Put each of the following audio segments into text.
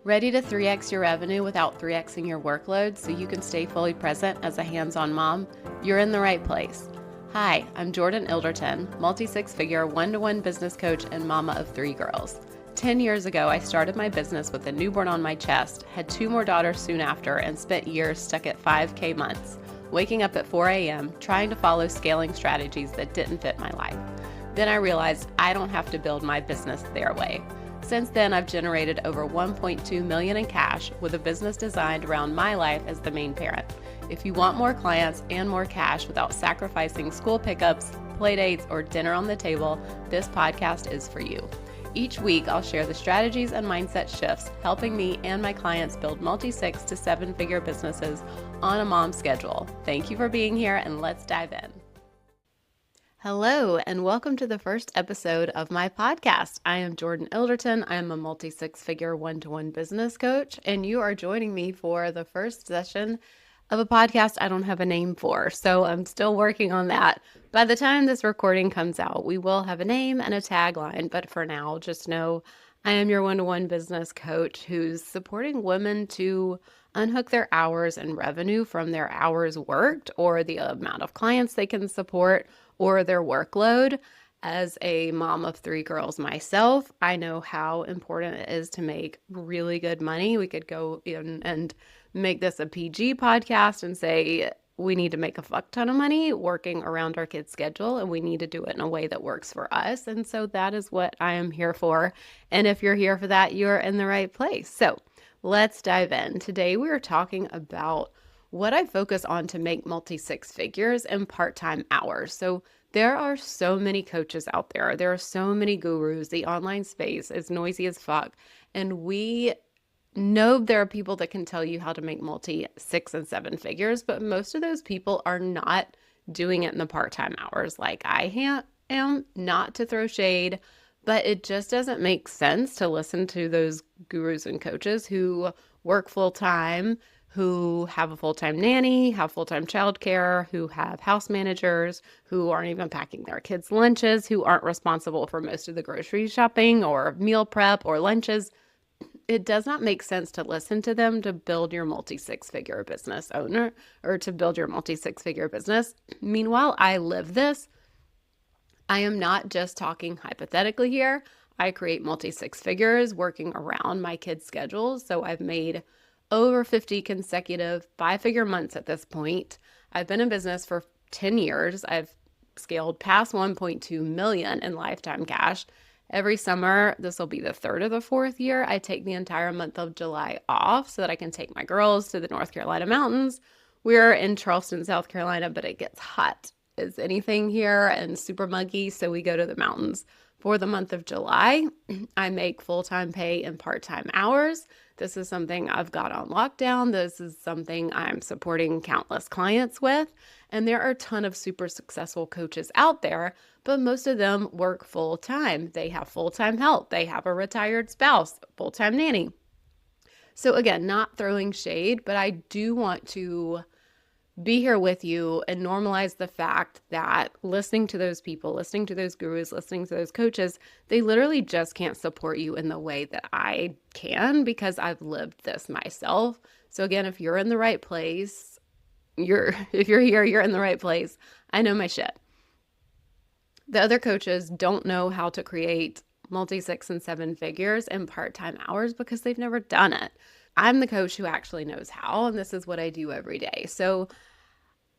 Ready to 3x your revenue without 3xing your workload so you can stay fully present as a hands-on mom? You're in the right place. Hi, I'm Jordan Ilderton, multi-six-figure one-to-one business coach and mama of 3 girls. 10 years ago, I started my business with a newborn on my chest, had 2 more daughters soon after, and spent years stuck at 5K months, waking up at 4 a.m., trying to follow scaling strategies that didn't fit my life. Then I realized I don't have to build my business their way. Since then, I've generated over $1.2 million in cash with a business designed around my life as the main parent. If you want more clients and more cash without sacrificing school pickups, playdates, or dinner on the table, this podcast is for you. Each week, I'll share the strategies and mindset shifts helping me and my clients build multi-6 to 7-figure businesses on a mom schedule. Thank you for being here, and let's dive in. Hello, and welcome to the first episode of my podcast. I am Jordan Ilderton. I am a multi-6-figure one-to-one business coach, and you are joining me for the first session of a podcast I don't have a name for, so I'm still working on that. By the time this recording comes out, we will have a name and a tagline, but for now, just know I am your one-to-one business coach who's supporting women to unhook their hours and revenue from their hours worked or the amount of clients they can support or their workload. As a mom of 3 girls myself, I know how important it is to make really good money. We could go in and make this a PG podcast and say we need to make a fuck ton of money working around our kids' schedule, and we need to do it in a way that works for us. And so that is what I am here for. And if you're here for that, you're in the right place. So let's dive in. Today we are talking about what I focus on to make multi-6 figures in part-time hours. So there are so many coaches out there. There are so many gurus. The online space is noisy as fuck. And we know there are people that can tell you how to make multi-6 and 7 figures, but most of those people are not doing it in the part-time hours like I am, not to throw shade, but it just doesn't make sense to listen to those gurus and coaches who work full-time, who have a full-time nanny, have full-time childcare, who have house managers, who aren't even packing their kids' lunches, who aren't responsible for most of the grocery shopping or meal prep or lunches. It does not make sense to listen to them to build your multi-6-figure business owner or to build your multi-6-figure business. Meanwhile, I live this. I am not just talking hypothetically here. I create multi-6 figures working around my kids' schedules. So I've made over 50 consecutive 5-figure months at this point. I've been in business for 10 years. I've scaled past 1.2 million in lifetime cash. Every summer, this will be the 3rd or the 4th year, I take the entire month of July off so that I can take my girls to the North Carolina mountains. We're in Charleston, South Carolina, but it gets hot as anything here and super muggy, so we go to the mountains. For the month of July, I make full-time pay and part-time hours. This is something I've got on lockdown. This is something I'm supporting countless clients with. And there are a ton of super successful coaches out there, but most of them work full-time. They have full-time help. They have a retired spouse, full-time nanny. So again, not throwing shade, but I do want to be here with you and normalize the fact that listening to those people, listening to those gurus, listening to those coaches, they literally just can't support you in the way that I can because I've lived this myself. So again, if you're in the right place, if you're here, you're in the right place. I know my shit. The other coaches don't know how to create multi-6 and 7 figures in part-time hours because they've never done it. I'm the coach who actually knows how, and this is what I do every day. So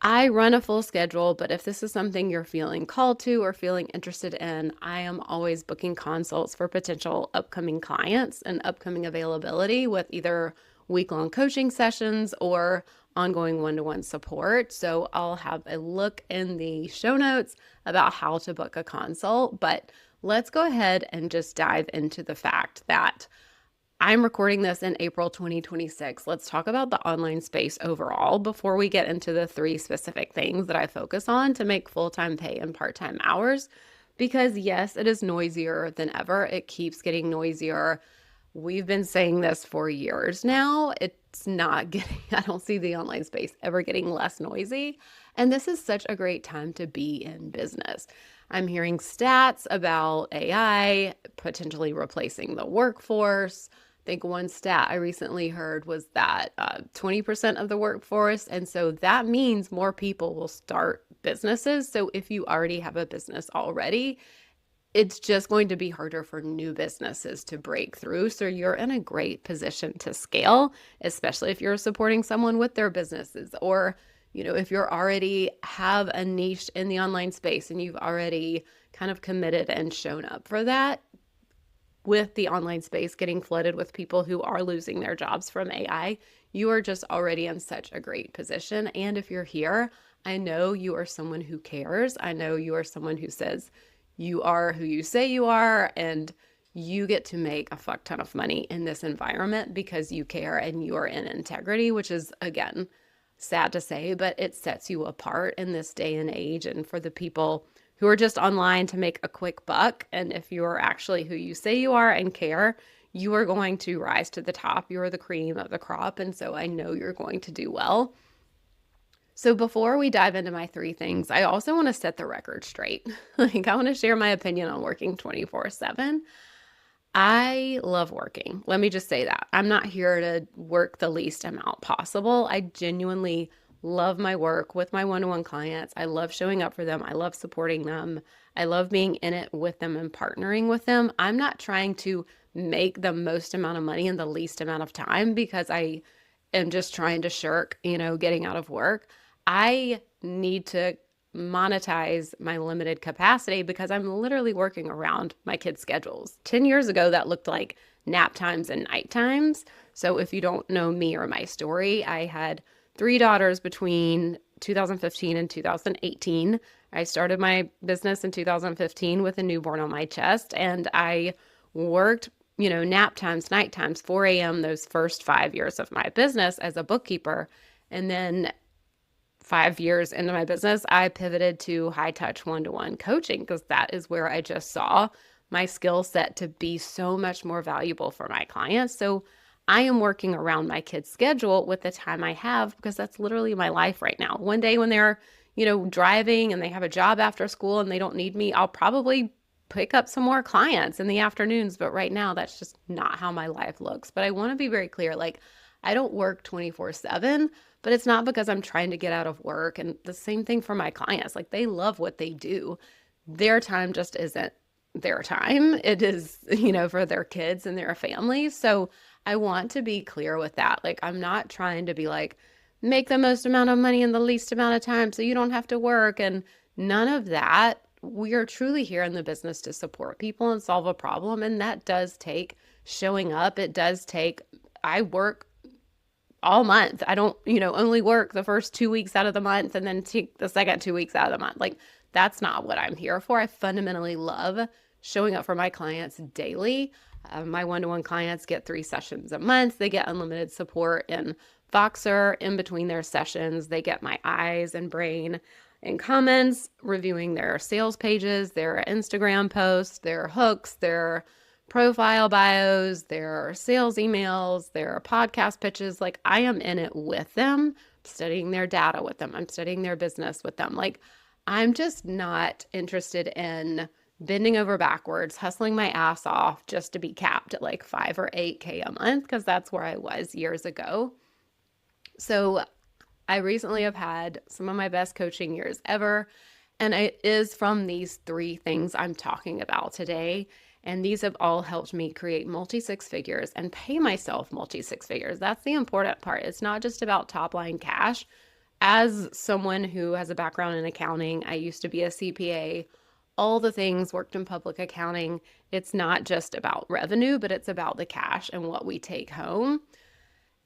I run a full schedule, but if this is something you're feeling called to or feeling interested in, I am always booking consults for potential upcoming clients and upcoming availability with either week-long coaching sessions or ongoing one-to-one support. So I'll have a look in the show notes about how to book a consult, but let's go ahead and just dive into the fact that I'm recording this in April 2026. Let's talk about the online space overall before we get into the 3 specific things that I focus on to make full-time pay and part-time hours. Because yes, it is noisier than ever. It keeps getting noisier. We've been saying this for years now. It's not getting, I don't see the online space ever getting less noisy. And this is such a great time to be in business. I'm hearing stats about AI potentially replacing the workforce, think one stat I recently heard was that 20% of the workforce. And so that means more people will start businesses. So if you already have a business already, it's just going to be harder for new businesses to break through. So you're in a great position to scale, especially if you're supporting someone with their businesses, or, if you're already have a niche in the online space and you've already kind of committed and shown up for that. With the online space getting flooded with people who are losing their jobs from AI, you are just already in such a great position. And if you're here, I know you are someone who cares. I know you are someone who says you are who you say you are, and you get to make a fuck ton of money in this environment because you care and you are in integrity, which is, again, sad to say, but it sets you apart in this day and age. And for the people who are just online to make a quick buck, and if you're actually who you say you are and care, you are going to rise to the top. You're the cream of the crop. And so I know you're going to do well. So before we dive into my 3 things, I also want to set the record straight. I want to share my opinion on working 24/7. I love working. Let me just say that. I'm not here to work the least amount possible. I genuinely love my work with my one-to-one clients. I love showing up for them. I love supporting them. I love being in it with them and partnering with them. I'm not trying to make the most amount of money in the least amount of time because I am just trying to shirk, getting out of work. I need to monetize my limited capacity because I'm literally working around my kids' schedules. 10 years ago, that looked like nap times and night times. So if you don't know me or my story, I had 3 daughters between 2015 and 2018. I started my business in 2015 with a newborn on my chest, and I worked, nap times, night times, 4 a.m. those first 5 years of my business as a bookkeeper. And then 5 years into my business, I pivoted to high touch one-to-one coaching because that is where I just saw my skill set to be so much more valuable for my clients. So I am working around my kids' schedule with the time I have because that's literally my life right now. One day when they're, driving and they have a job after school and they don't need me, I'll probably pick up some more clients in the afternoons. But right now, that's just not how my life looks. But I want to be very clear, I don't work 24/7, but it's not because I'm trying to get out of work. And the same thing for my clients. They love what they do. Their time just isn't their time. It is, for their kids and their families. So I want to be clear with that. I'm not trying to be make the most amount of money in the least amount of time so you don't have to work and none of that. We are truly here in the business to support people and solve a problem. And that does take showing up. It does take, I work all month. I don't, only work the first 2 weeks out of the month and then take the second 2 weeks out of the month. That's not what I'm here for. I fundamentally love showing up for my clients daily. My one-to-one clients get 3 sessions a month. They get unlimited support in Voxer in between their sessions. They get my eyes and brain and comments, reviewing their sales pages, their Instagram posts, their hooks, their profile bios, their sales emails, their podcast pitches. I am in it with them, studying their data with them. I'm studying their business with them. I'm just not interested in bending over backwards, hustling my ass off just to be capped at 5 or 8K a month, because that's where I was years ago. So I recently have had some of my best coaching years ever, and it is from these 3 things I'm talking about today. And these have all helped me create multi-6 figures and pay myself multi-6 figures. That's the important part. It's not just about top line cash. As someone who has a background in accounting, I used to be a CPA, all the things, worked in public accounting. It's not just about revenue, but it's about the cash and what we take home.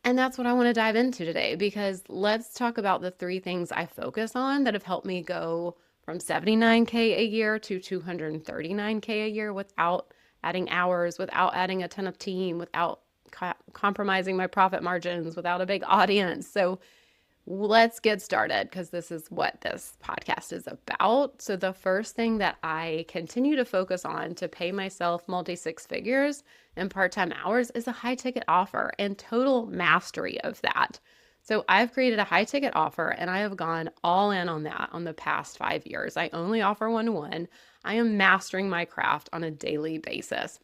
And that's what I want to dive into today, because let's talk about the 3 things I focus on that have helped me go from 79K a year to 239K a year without adding hours, without adding a ton of team, without compromising my profit margins, without a big audience. So let's get started, because this is what this podcast is about. So the first thing that I continue to focus on to pay myself multi-6 figures and part-time hours is a high ticket offer and total mastery of that. So I've created a high ticket offer and I have gone all in on that on the past 5 years. I only offer one-to-one. I am mastering my craft on a daily basis.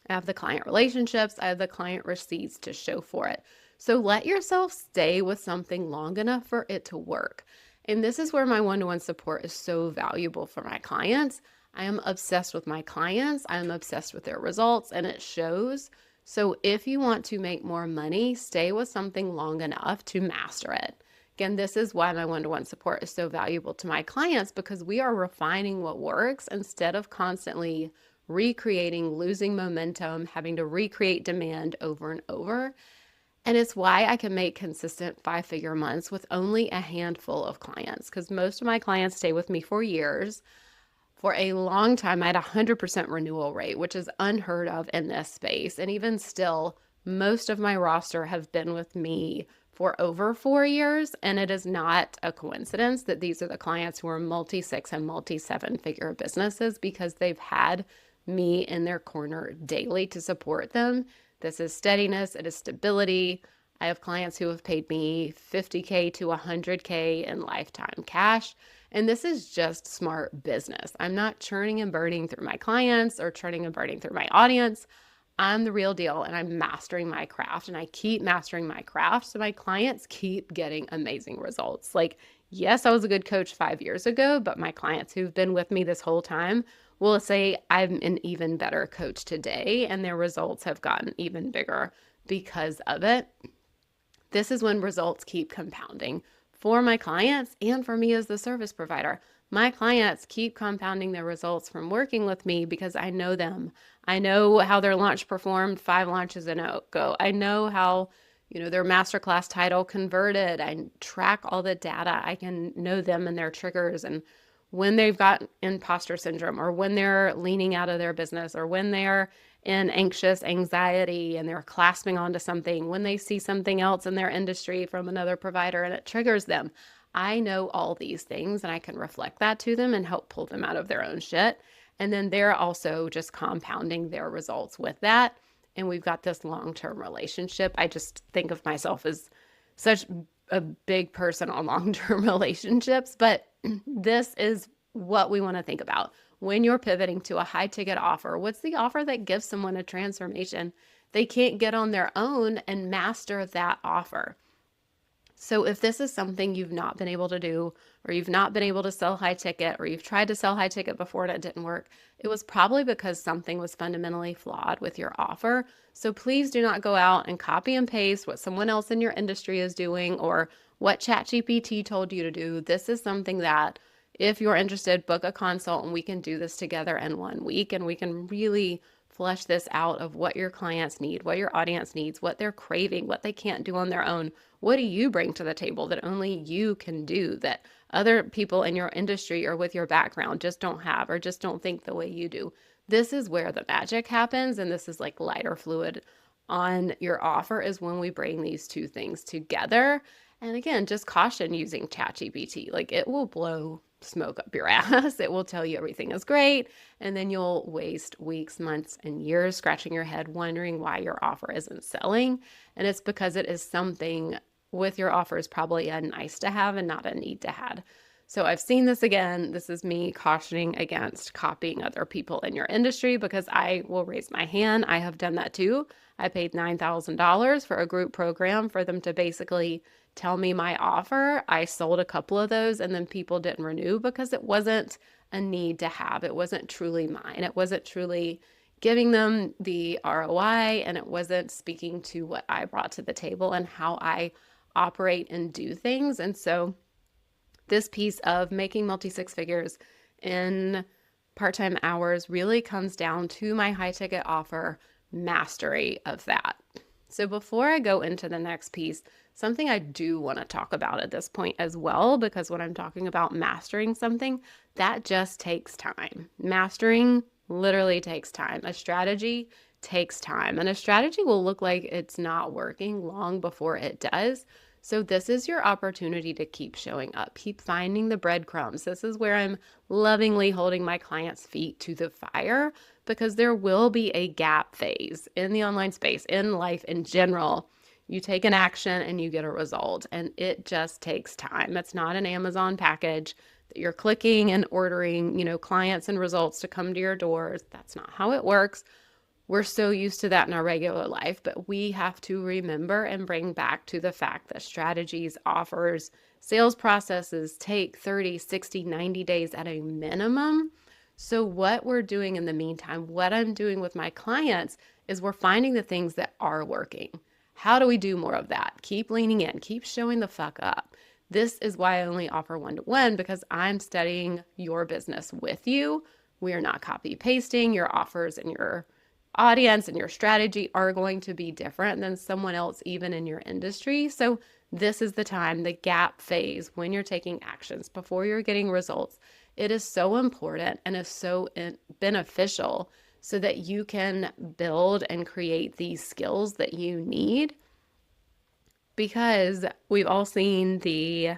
I have the client relationships, I have the client receipts to show for it. So let yourself stay with something long enough for it to work. And this is where my one-to-one support is so valuable for my clients. I am obsessed with my clients. I am obsessed with their results, and it shows. So if you want to make more money, stay with something long enough to master it. Again, this is why my one-to-one support is so valuable to my clients, because we are refining what works instead of constantly recreating, losing momentum, having to recreate demand over and over. And it's why I can make consistent 5-figure months with only a handful of clients, because most of my clients stay with me for years. For a long time, I had a 100% renewal rate, which is unheard of in this space. And even still, most of my roster have been with me for over 4 years. And it is not a coincidence that these are the clients who are multi-6 and multi-7-figure businesses, because they've had me in their corner daily to support them. This is steadiness, it is stability. I have clients who have paid me $50K to $100K in lifetime cash. And this is just smart business. I'm not churning and burning through my clients or churning and burning through my audience. I'm the real deal, and I'm mastering my craft, and I keep mastering my craft. So my clients keep getting amazing results. Like, yes, I was a good coach 5 years ago, but my clients who've been with me this whole time will say I'm an even better coach today, and their results have gotten even bigger because of it. This is when results keep compounding for my clients and for me as the service provider. My clients keep compounding their results from working with me because I know them. I know how their launch performed 5 launches ago. I know how, their masterclass title converted. I track all the data. I can know them and their triggers, and when they've got imposter syndrome, or when they're leaning out of their business, or when they're in anxious anxiety and they're clasping onto something, when they see something else in their industry from another provider and it triggers them. I know all these things, and I can reflect that to them and help pull them out of their own shit. And then they're also just compounding their results with that. And we've got this long-term relationship. I just think of myself as such a big person on long-term relationships, but this is what we want to think about when you're pivoting to a high ticket offer. What's the offer that gives someone a transformation they can't get on their own, and master that offer? So if this is something you've not been able to do, or you've not been able to sell high ticket, or you've tried to sell high ticket before and it didn't work, it was probably because something was fundamentally flawed with your offer. So please do not go out and copy and paste what someone else in your industry is doing or what ChatGPT told you to do. This is something that, if you're interested, book a consult and we can do this together in 1 week, and we can really flesh this out of what your clients need, what your audience needs, what they're craving, what they can't do on their own. What do you bring to the table that only you can do, that other people in your industry or with your background just don't have, or just don't think the way you do? This is where the magic happens, and this is like lighter fluid on your offer, is when we bring these two things together. And again, just caution using ChatGPT. Like, it will blow smoke up your ass. It will tell you everything is great, and then you'll waste weeks, months, and years scratching your head wondering why your offer isn't selling. And it's because it is something with your offer is probably a nice to have and not a need to have. So I've seen this again. This is me cautioning against copying other people in your industry, because I will raise my hand. I have done that too. I paid $9,000 for a group program for them to basically tell me my offer. I sold a couple of those, and then people didn't renew because it wasn't a need to have. It wasn't truly mine. It wasn't truly giving them the ROI, and it wasn't speaking to what I brought to the table and how I operate and do things. And so this piece of making multi-6 figures in part-time hours really comes down to my high ticket offer mastery of that. So before I go into the next piece, something I do want to talk about at this point as well, because when I'm talking about mastering something, that just takes time. Mastering literally takes time. A strategy takes time, and a strategy will look like it's not working long before it does. So this is your opportunity to keep showing up, keep finding the breadcrumbs. This is where I'm lovingly holding my clients' feet to the fire, because there will be a gap phase in the online space, in life in general. You take an action and you get a result, and it just takes time. It's not an Amazon package that you're clicking and ordering, clients and results to come to your doors. That's not how it works. We're so used to that in our regular life, but we have to remember and bring back to the fact that strategies, offers, sales processes take 30, 60, 90 days at a minimum. So what we're doing in the meantime, what I'm doing with my clients is we're finding the things that are working. How do we do more of that? Keep leaning in, keep showing the fuck up. This is why I only offer one-to-one, because I'm studying your business with you. We are not copy pasting. Your offers and your audience and your strategy are going to be different than someone else, even in your industry. So this is the time, the gap phase, when you're taking actions before you're getting results. It is so important and is so beneficial so that you can build and create these skills that you need. Because we've all seen the,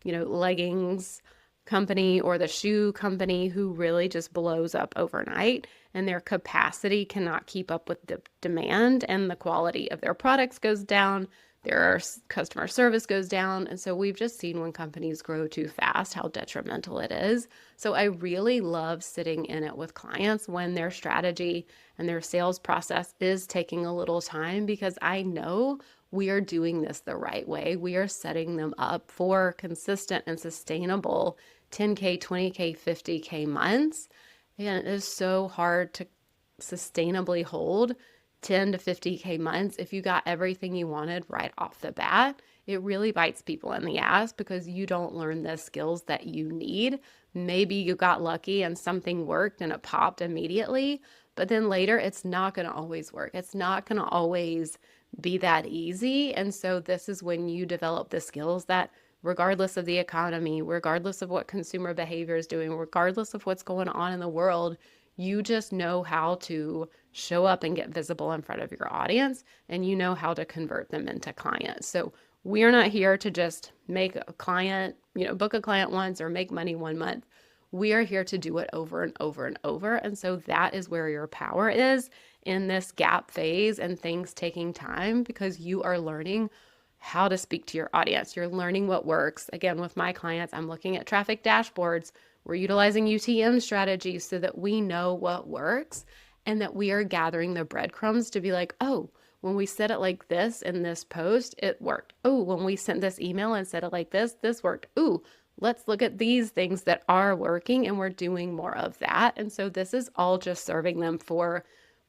leggings company or the shoe company who really just blows up overnight, and their capacity cannot keep up with the demand, and the quality of their products goes down, their customer service goes down. And so we've just seen when companies grow too fast how detrimental it is. So I really love sitting in it with clients when their strategy and their sales process is taking a little time, because I know we are doing this the right way. We are setting them up for consistent and sustainable 10K, 20K, 50K months. And it is so hard to sustainably hold 10 to 50K months if you got everything you wanted right off the bat. It really bites people in the ass because you don't learn the skills that you need. Maybe you got lucky and something worked and it popped immediately, but then later it's not going to always work. It's not going to always be that easy. And so this is when you develop the skills that, regardless of the economy, regardless of what consumer behavior is doing, regardless of what's going on in the world, you just know how to show up and get visible in front of your audience, and you know how to convert them into clients. So we are not here to just make a client, book a client once or make money 1 month. We are here to do it over and over and over. And so that is where your power is in this gap phase and things taking time, because you are learning how to speak to your audience. You're learning what works. Again, with my clients, I'm looking at traffic dashboards. We're utilizing UTM strategies so that we know what works, and that we are gathering the breadcrumbs to be like, oh, when we said it like this in this post, it worked. Oh, when we sent this email and said it like this worked. Ooh, let's look at these things that are working, and we're doing more of that. And so this is all just serving them for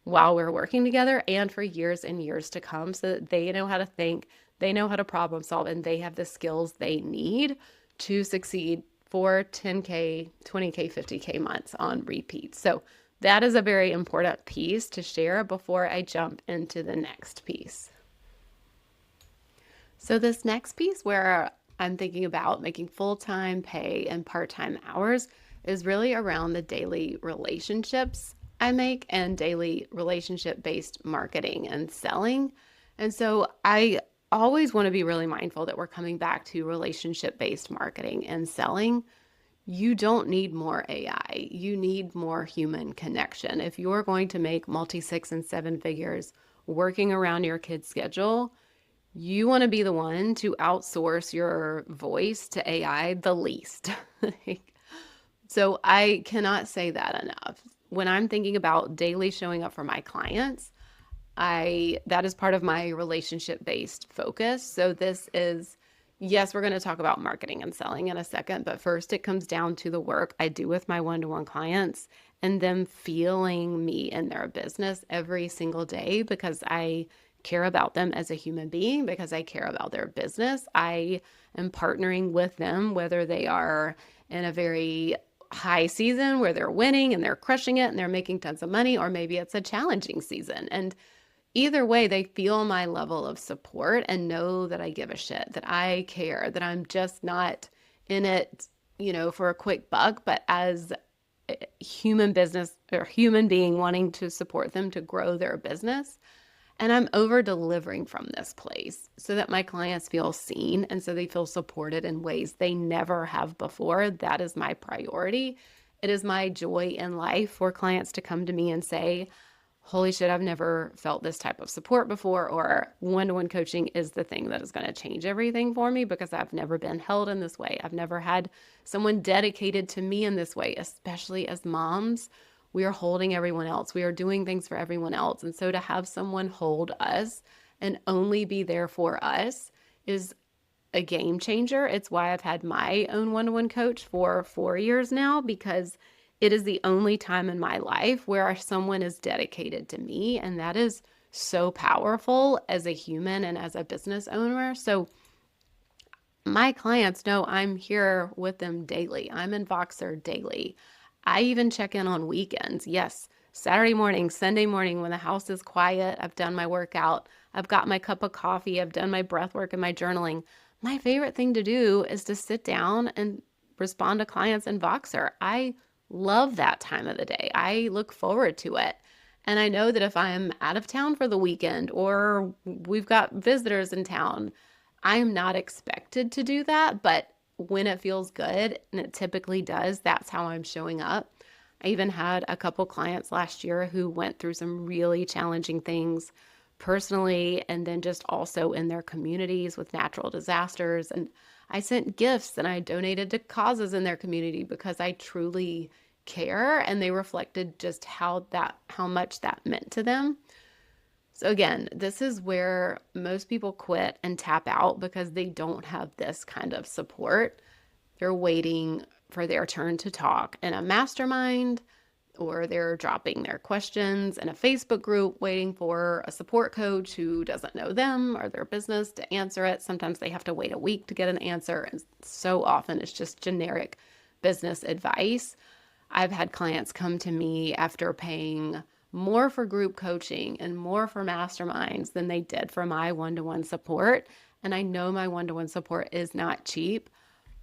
while we're working together and for years and years to come, so that they know how to think, they know how to problem solve, and they have the skills they need to succeed for 10K, 20K, 50K months on repeat. So that is a very important piece to share before I jump into the next piece. So this next piece, where I'm thinking about making full-time pay and part-time hours, is really around the daily relationships I make and daily relationship-based marketing and selling. And so I always want to be really mindful that we're coming back to relationship-based marketing and selling. You don't need more AI. You need more human connection. If you're going to make multi-6 and 7 figures working around your kid's schedule, you want to be the one to outsource your voice to AI the least. So I cannot say that enough. When I'm thinking about daily showing up for my clients, that is part of my relationship-based focus. So this is, yes, we're going to talk about marketing and selling in a second, but first it comes down to the work I do with my one-to-one clients and them feeling me in their business every single day, because I care about them as a human being, because I care about their business. I am partnering with them, whether they are in a very high season where they're winning and they're crushing it and they're making tons of money, or maybe it's a challenging season. And either way, they feel my level of support and know that I give a shit, that I care, that I'm just not in it, for a quick buck, but as a human business or human being wanting to support them to grow their business. And I'm over delivering from this place so that my clients feel seen and so they feel supported in ways they never have before. That is my priority. It is my joy in life for clients to come to me and say, holy shit, I've never felt this type of support before, or one-to-one coaching is the thing that is going to change everything for me, because I've never been held in this way. I've never had someone dedicated to me in this way, especially as moms. we are holding everyone else. We are doing things for everyone else. And so to have someone hold us and only be there for us is a game changer. It's why I've had my own one-to-one coach for 4 years now, because it is the only time in my life where someone is dedicated to me. And that is so powerful as a human and as a business owner. So my clients know I'm here with them daily. I'm in Voxer daily. I even check in on weekends. Yes, Saturday morning, Sunday morning, when the house is quiet, I've done my workout, I've got my cup of coffee, I've done my breath work and my journaling. My favorite thing to do is to sit down and respond to clients in Voxer. I love that time of the day. I look forward to it. And I know that if I'm out of town for the weekend or we've got visitors in town, I am not expected to do that, but when it feels good, and it typically does, that's how I'm showing up. I even had a couple clients last year who went through some really challenging things personally, and then just also in their communities with natural disasters. And I sent gifts and I donated to causes in their community because I truly care, and they reflected just how much that meant to them. So again, this is where most people quit and tap out because they don't have this kind of support. They're waiting for their turn to talk in a mastermind, or they're dropping their questions in a Facebook group waiting for a support coach who doesn't know them or their business to answer it. Sometimes they have to wait a week to get an answer, and so often it's just generic business advice. I've had clients come to me after paying more for group coaching and more for masterminds than they did for my one-to-one support. And I know my one-to-one support is not cheap,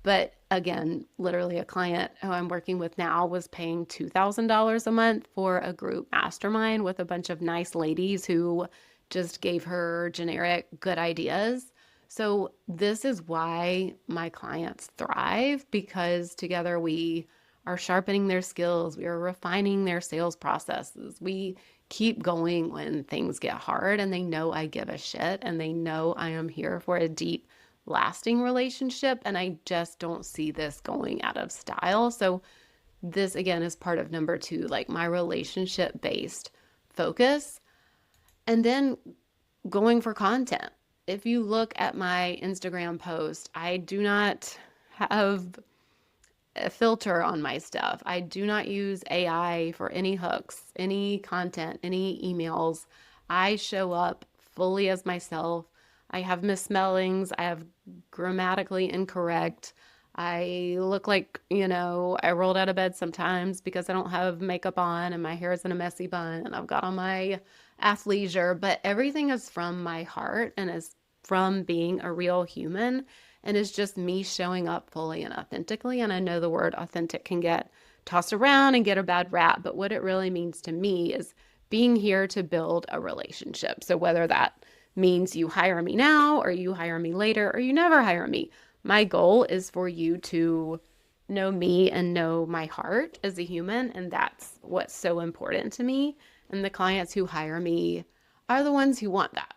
but again, literally a client who I'm working with now was paying $2,000 a month for a group mastermind with a bunch of nice ladies who just gave her generic good ideas. So this is why my clients thrive, because together we are sharpening their skills. We are refining their sales processes. We keep going when things get hard, and they know I give a shit, and they know I am here for a deep, lasting relationship. And I just don't see this going out of style. So this again is part of number 2, like my relationship-based focus. And then going for content. If you look at my Instagram post, I do not have a filter on my stuff. I do not use AI for any hooks, any content, any emails. I show up fully as myself. I have misspellings. I have grammatically incorrect. I look like, I rolled out of bed sometimes because I don't have makeup on and my hair is in a messy bun and I've got on my athleisure, but everything is from my heart and is from being a real human. And it's just me showing up fully and authentically. And I know the word authentic can get tossed around and get a bad rap, but what it really means to me is being here to build a relationship. So whether that means you hire me now or you hire me later or you never hire me, my goal is for you to know me and know my heart as a human. And that's what's so important to me. And the clients who hire me are the ones who want that.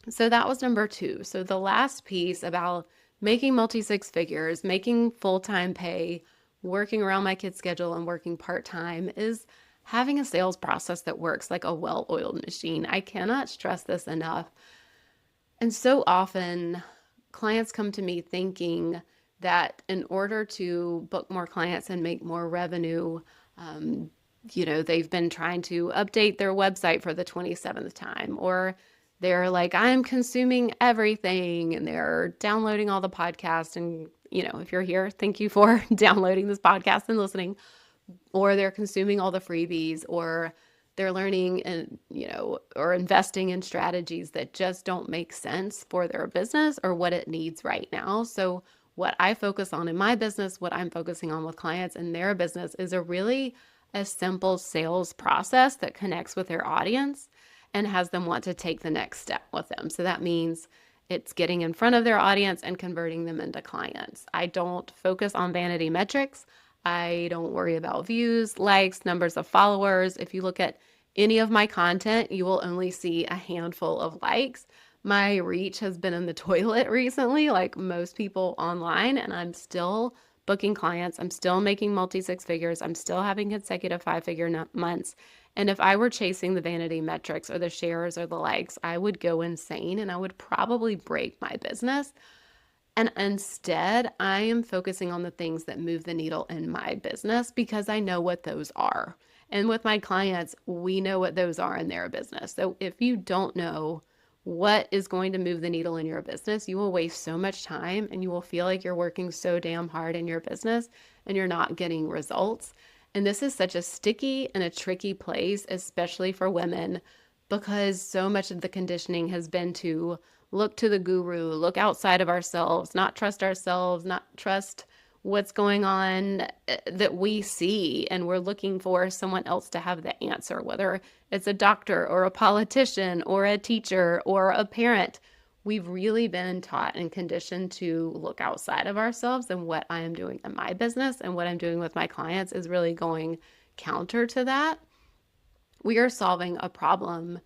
So that was number 2. So the last piece about making multi-six figures, making full-time pay, working around my kid's schedule and working part-time is having a sales process that works like a well-oiled machine. I cannot stress this enough. And so often clients come to me thinking that in order to book more clients and make more revenue, they've been trying to update their website for the 27th time, or they're like, I'm consuming everything, and they're downloading all the podcasts. And, if you're here, thank you for downloading this podcast and listening. Or they're consuming all the freebies, or they're learning and, or investing in strategies that just don't make sense for their business or what it needs right now. So what I focus on in my business, what I'm focusing on with clients in their business is a simple sales process that connects with their audience and has them want to take the next step with them. So that means it's getting in front of their audience and converting them into clients. I don't focus on vanity metrics. I don't worry about views, likes, numbers of followers. If you look at any of my content, you will only see a handful of likes. My reach has been in the toilet recently, like most people online, and I'm still booking clients. I'm still making multi-six figures. I'm still having consecutive five-figure months. And if I were chasing the vanity metrics or the shares or the likes, I would go insane and I would probably break my business. And instead, I am focusing on the things that move the needle in my business because I know what those are. And with my clients, we know what those are in their business. So if you don't know what is going to move the needle in your business, you will waste so much time and you will feel like you're working so damn hard in your business and you're not getting results. And this is such a sticky and a tricky place, especially for women, because so much of the conditioning has been to look to the guru, look outside of ourselves, not trust ourselves, not trust what's going on that we see. And we're looking for someone else to have the answer, whether it's a doctor or a politician or a teacher or a parent. We've really been taught and conditioned to look outside of ourselves, and what I am doing in my business and what I'm doing with my clients is really going counter to that. We are solving a problem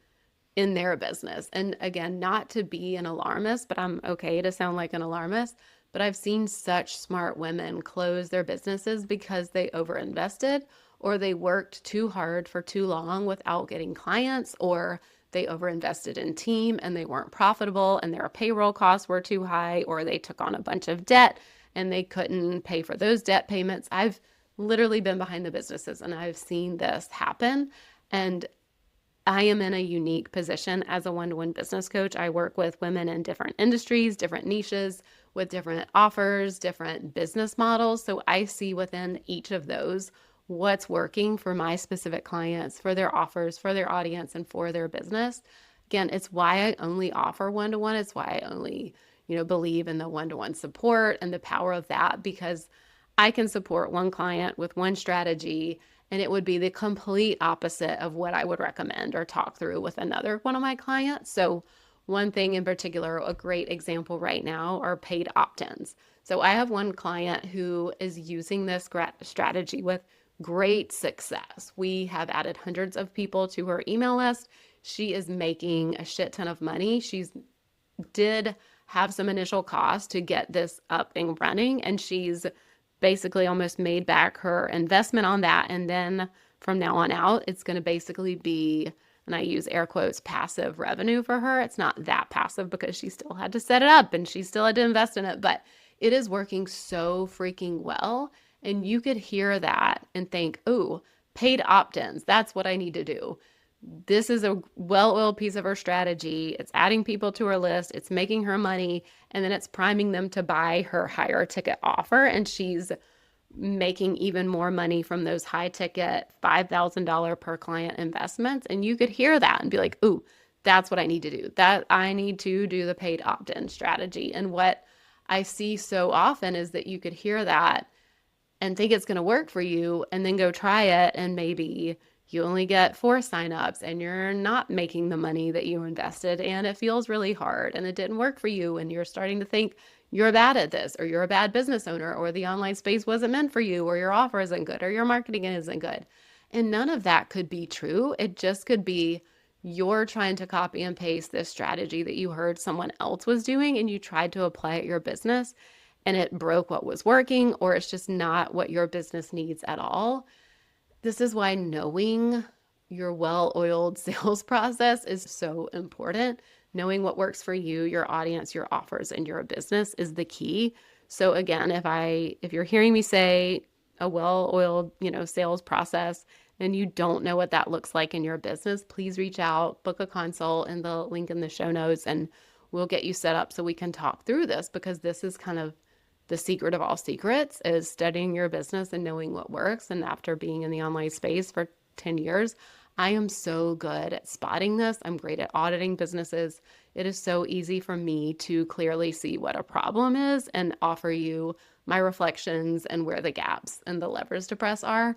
in their business. And again, not to be an alarmist, but I'm okay to sound like an alarmist, but I've seen such smart women close their businesses because they overinvested or they worked too hard for too long without getting clients, or they overinvested in team and they weren't profitable and their payroll costs were too high, or they took on a bunch of debt and they couldn't pay for those debt payments. I've literally been behind the businesses and I've seen this happen. And I am in a unique position as a one-to-one business coach. I work with women in different industries, different niches, with different offers, different business models. So I see within each of those what's working for my specific clients, for their offers, for their audience, and for their business. Again, it's why I only offer one-to-one. It's why I only, believe in the one-to-one support and the power of that, because I can support one client with one strategy and it would be the complete opposite of what I would recommend or talk through with another one of my clients. So one thing in particular, a great example right now are paid opt-ins. So I have one client who is using this strategy with great success. We have added hundreds of people to her email list. She is making a shit ton of money. She's did have some initial costs to get this up and running, and she's basically almost made back her investment on that. And then from now on out, it's going to basically be, and I use air quotes, passive revenue for her. It's not that passive because she still had to set it up and she still had to invest in it, but it is working so freaking well. And you could hear that and think, oh, paid opt-ins, that's what I need to do. This is a well-oiled piece of her strategy. It's adding people to her list. It's making her money. And then it's priming them to buy her higher ticket offer. And she's making even more money from those high ticket $5,000 per client investments. And you could hear that and be like, ooh, that's what I need to do. That I need to do the paid opt-in strategy. And what I see so often is that you could hear that and think it's going to work for you and then go try it, and maybe you only get 4 signups and you're not making the money that you invested, and it feels really hard and it didn't work for you, and you're starting to think you're bad at this, or you're a bad business owner, or the online space wasn't meant for you, or your offer isn't good, or your marketing isn't good. And none of that could be true. It just could be you're trying to copy and paste this strategy that you heard someone else was doing and you tried to apply it to your business and it broke what was working, or it's just not what your business needs at all. This is why knowing your well-oiled sales process is so important. Knowing what works for you, your audience, your offers, and your business is the key. So again, if you're hearing me say a well-oiled, sales process, and you don't know what that looks like in your business, please reach out, book a consult in the link in the show notes, and we'll get you set up so we can talk through this, because this is kind of the secret of all secrets, is studying your business and knowing what works. And after being in the online space for 10 years, I am so good at spotting this. I'm great at auditing businesses. It is so easy for me to clearly see what a problem is and offer you my reflections and where the gaps and the levers to press are.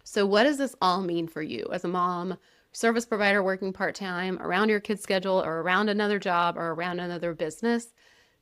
So what does this all mean for you as a mom, service provider working part-time, around your kid's schedule, or around another job, or around another business?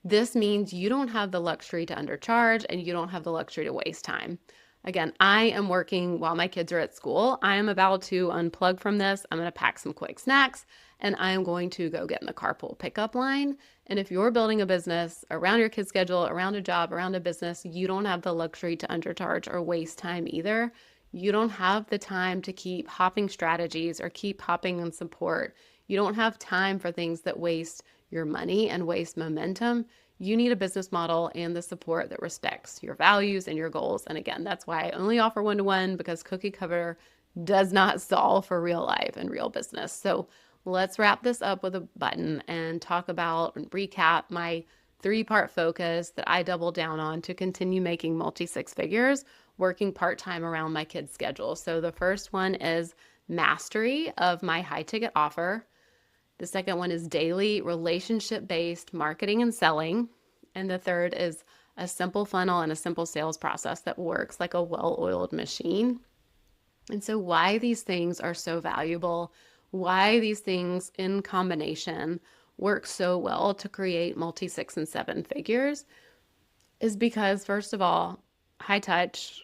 This means you don't have the luxury to undercharge and you don't have the luxury to waste time. Again, I am working while my kids are at school. I am about to unplug from this. I'm going to pack some quick snacks and I am going to go get in the carpool pickup line. And if you're building a business around your kids' schedule, around a job, around a business, you don't have the luxury to undercharge or waste time either. You don't have the time to keep hopping strategies or keep hopping on support. You don't have time for things that waste your money and waste momentum. You need a business model and the support that respects your values and your goals. And again, that's why I only offer one-to-one, because cookie cutter does not solve for real life and real business. So let's wrap this up with a button and talk about and recap my 3-part focus that I double down on to continue making multi-six figures, working part-time around my kids' schedule. So the first one is mastery of my high ticket offer. The second one is daily relationship-based marketing and selling. And the third is a simple funnel and a simple sales process that works like a well-oiled machine. And so why these things are so valuable, why these things in combination work so well to create multi-6 and 7 figures is because, first of all, high touch,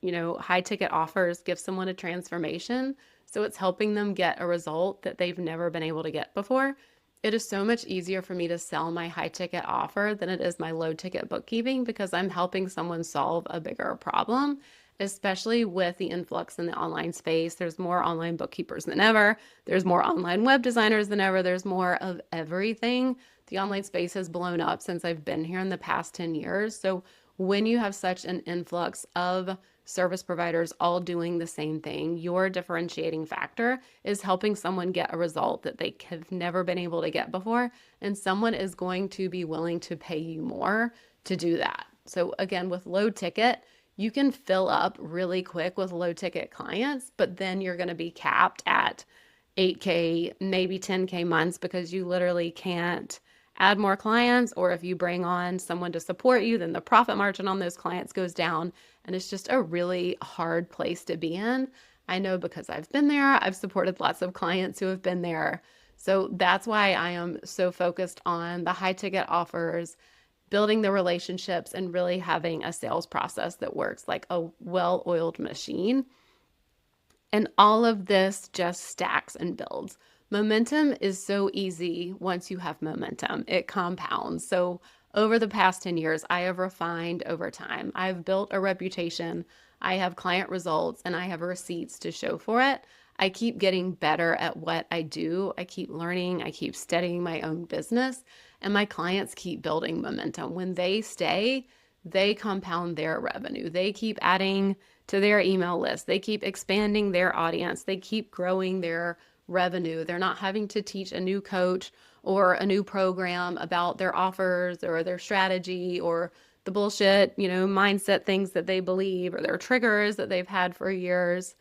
high ticket offers give someone a transformation. So it's helping them get a result that they've never been able to get before. It is so much easier for me to sell my high ticket offer than it is my low ticket bookkeeping, because I'm helping someone solve a bigger problem, especially with the influx in the online space. There's more online bookkeepers than ever. There's more online web designers than ever. There's more of everything. The online space has blown up since I've been here in the past 10 years. So when you have such an influx of service providers all doing the same thing, your differentiating factor is helping someone get a result that they have never been able to get before, and someone is going to be willing to pay you more to do that. So again, with low ticket, you can fill up really quick with low ticket clients, but then you're going to be capped at 8K, maybe 10K months, because you literally can't add more clients, or if you bring on someone to support you, then the profit margin on those clients goes down, and it's just a really hard place to be in. I know, because I've been there. I've supported lots of clients who have been there. So that's why I am so focused on the high ticket offers, building the relationships, and really having a sales process that works like a well-oiled machine. And all of this just stacks and builds. Momentum is so easy once you have momentum. It compounds. So over the past 10 years, I have refined over time. I've built a reputation. I have client results, and I have receipts to show for it. I keep getting better at what I do. I keep learning. I keep studying my own business, and my clients keep building momentum. When they stay, they compound their revenue. They keep adding to their email list. They keep expanding their audience. They keep growing their revenue. They're not having to teach a new coach or a new program about their offers or their strategy or the bullshit, mindset things that they believe or their triggers that they've had for years.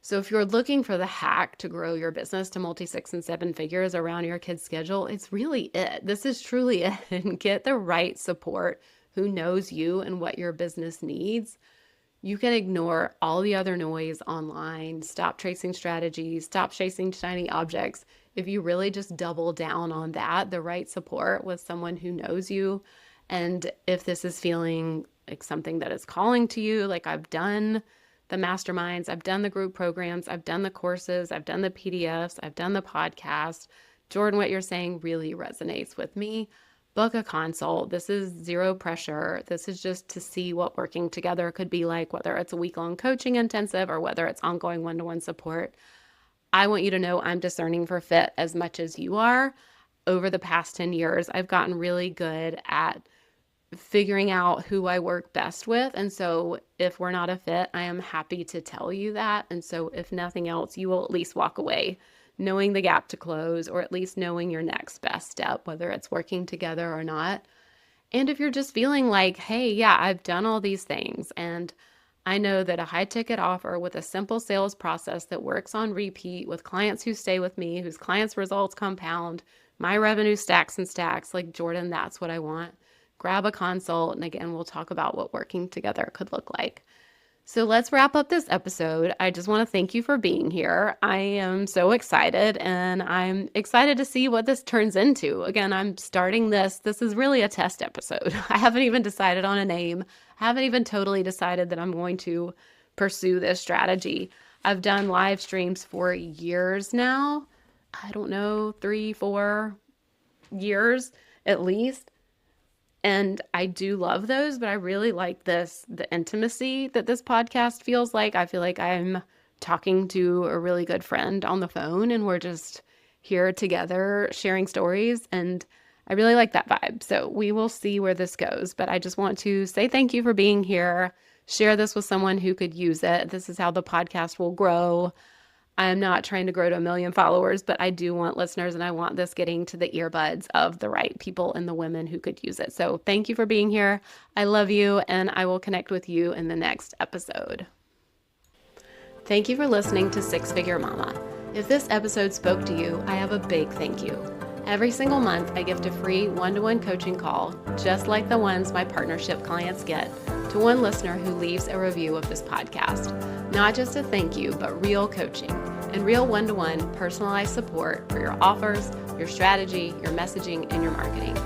So if you're looking for the hack to grow your business to multi-6 and 7 figures around your kids' schedule, it's really it. This is truly it. And get the right support who knows you and what your business needs. You can ignore all the other noise online, stop chasing strategies, stop chasing shiny objects. If you really just double down on that, the right support with someone who knows you, and if this is feeling like something that is calling to you, like I've done the masterminds, I've done the group programs, I've done the courses, I've done the PDFs, I've done the podcast. Jordan, what you're saying really resonates with me. Book a consult. This is zero pressure. This is just to see what working together could be like, whether it's a week-long coaching intensive or whether it's ongoing one-to-one support. I want you to know I'm discerning for fit as much as you are. Over the past 10 years, I've gotten really good at figuring out who I work best with. And so if we're not a fit, I am happy to tell you that. And so if nothing else, you will at least walk away knowing the gap to close, or at least knowing your next best step, whether it's working together or not. And if you're just feeling like, hey, yeah, I've done all these things, and I know that a high ticket offer with a simple sales process that works on repeat with clients who stay with me, whose clients' results compound, my revenue stacks and stacks, like Jordan, that's what I want. Grab a consult. And again, we'll talk about what working together could look like. So let's wrap up this episode. I just want to thank you for being here. I am so excited, and I'm excited to see what this turns into. Again, I'm starting this. This is really a test episode. I haven't even decided on a name. I haven't even totally decided that I'm going to pursue this strategy. I've done live streams for years now. I don't know, 3-4 years at least. And I do love those, but I really like the intimacy that this podcast feels like. I feel like I'm talking to a really good friend on the phone, and we're just here together sharing stories. And I really like that vibe. So we will see where this goes. But I just want to say thank you for being here. Share this with someone who could use it. This is how the podcast will grow. I'm not trying to grow to 1 million followers, but I do want listeners, and I want this getting to the earbuds of the right people and the women who could use it. So thank you for being here. I love you, and I will connect with you in the next episode. Thank you for listening to Six Figure Mama. If this episode spoke to you, I have a big thank you. Every single month, I gift a free one-to-one coaching call, just like the ones my partnership clients get, to one listener who leaves a review of this podcast. Not just a thank you, but real coaching and real one-to-one personalized support for your offers, your strategy, your messaging, and your marketing.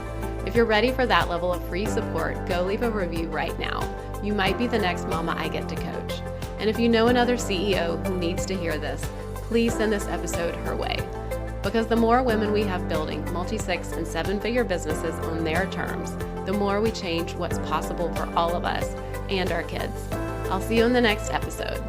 If you're ready for that level of free support, go leave a review right now. You might be the next mama I get to coach. And if you know another CEO who needs to hear this, please send this episode her way. Because the more women we have building multi-6 and 7-figure businesses on their terms, the more we change what's possible for all of us and our kids. I'll see you in the next episode.